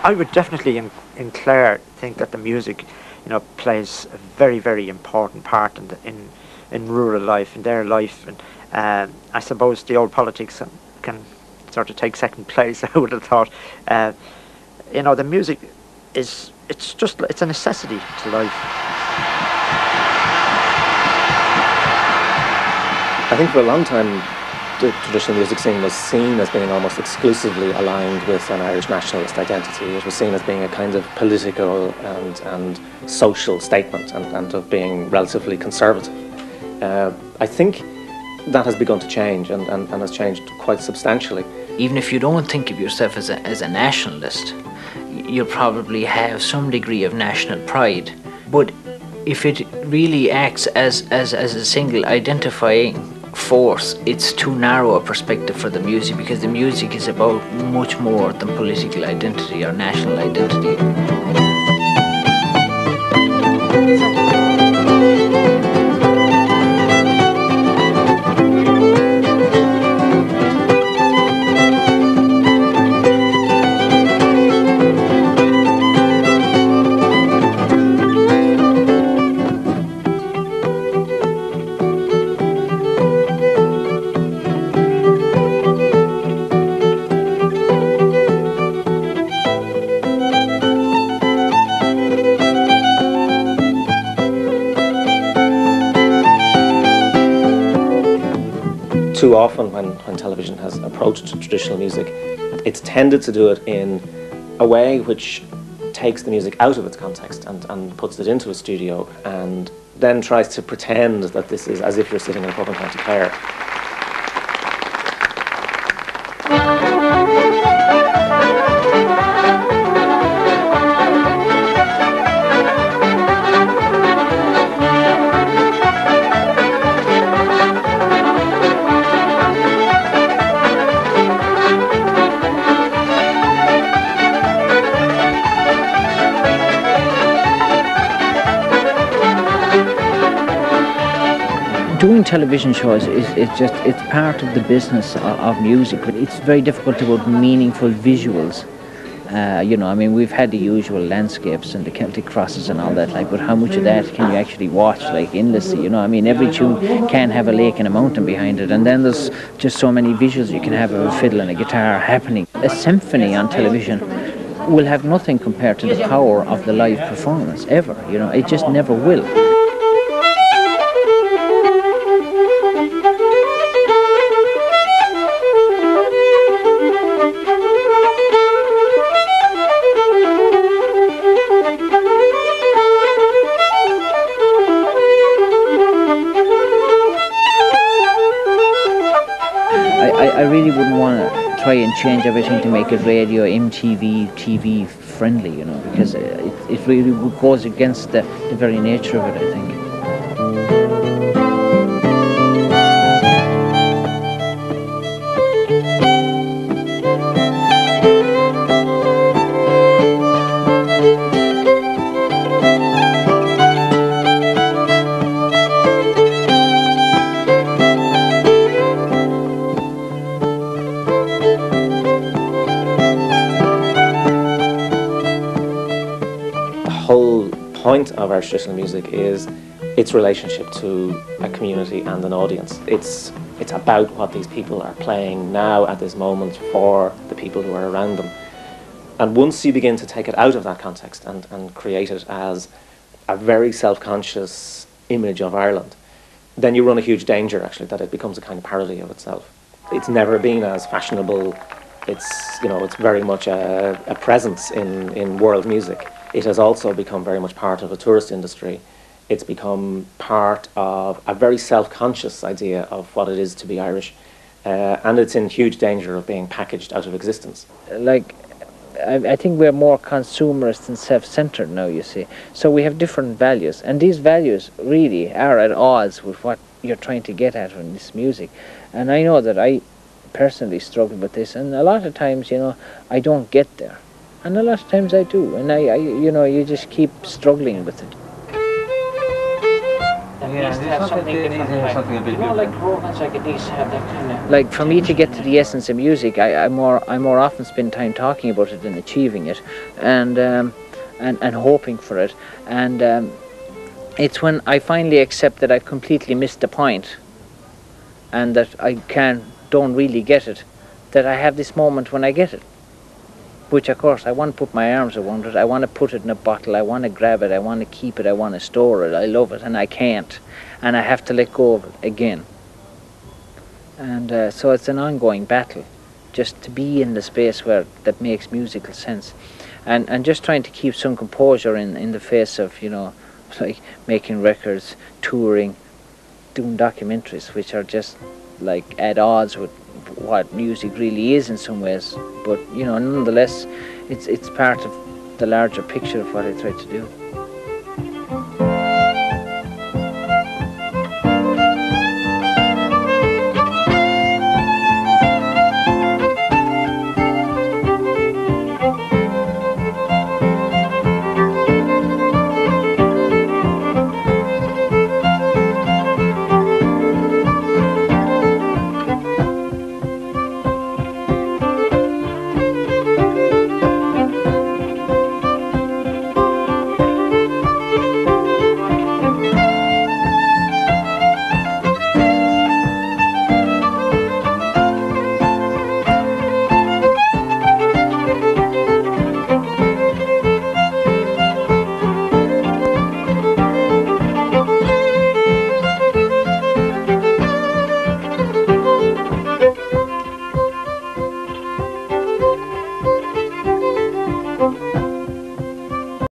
I would definitely in Clare think that the music, you know, plays a very, very important part in rural life, in their life, and I suppose the old politics can sort of take second place. I would have thought, you know, the music it's a necessity to life. I think for a long time the traditional music scene was seen as being almost exclusively aligned with an Irish nationalist identity. It was seen as being a kind of political and social statement and of being relatively conservative. I think that has begun to change and has changed quite substantially. Even if you don't think of yourself as a nationalist, you'll probably have some degree of national pride. But if it really acts as a single identifying force, it's too narrow a perspective for the music, because the music is about much more than political identity or national identity. Too often when television has approached traditional music, it's tended to do it in a way which takes the music out of its context and puts it into a studio and then tries to pretend that this is as if you're sitting in a pub in County Clare. Doing television shows it's part of the business of music, but it's very difficult to put meaningful visuals. You know, I mean, we've had the usual landscapes and the Celtic crosses and all that, like, but how much of that can you actually watch, like, endlessly? You know, I mean, every tune can have a lake and a mountain behind it, and then there's just so many visuals you can have of a fiddle and a guitar happening. A symphony on television will have nothing compared to the power of the live performance, ever. You know, it just never will. I really wouldn't want to try and change everything to make it radio, MTV, TV friendly, you know, because it really goes against the very nature of it, I think. The point of Irish traditional music is its relationship to a community and an audience. It's about what these people are playing now at this moment for the people who are around them. And once you begin to take it out of that context and create it as a very self-conscious image of Ireland, then you run a huge danger, actually, that it becomes a kind of parody of itself. It's never been as fashionable. It's, you know, it's very much a presence in world music. It has also become very much part of a tourist industry. It's become part of a very self-conscious idea of what it is to be Irish, and it's in huge danger of being packaged out of existence. Like, I think we're more consumerist and self-centered now, you see. So we have different values, and these values really are at odds with what you're trying to get at in this music. And I know that I personally struggle with this, and a lot of times, you know, I don't get there. And a lot of times I do, and I you know, you just keep struggling with it. needs to have something different. Something a bit You know, like different. programs, like it needs to have that kind of. Like for me to get to the essence of music, I more often spend time talking about it than achieving it, and hoping for it, and it's when I finally accept that I've completely missed the point, and that I don't really get it, that I have this moment when I get it. Which of course I want to put my arms around it, I want to put it in a bottle, I want to grab it, I want to keep it, I want to store it, I love it, and I can't. And I have to let go of it again. And so it's an ongoing battle, just to be in the space where that makes musical sense. And just trying to keep some composure in the face of, you know, like making records, touring, doing documentaries, which are just like at odds with what music really is in some ways, but you know, nonetheless, it's part of the larger picture of what I try to do.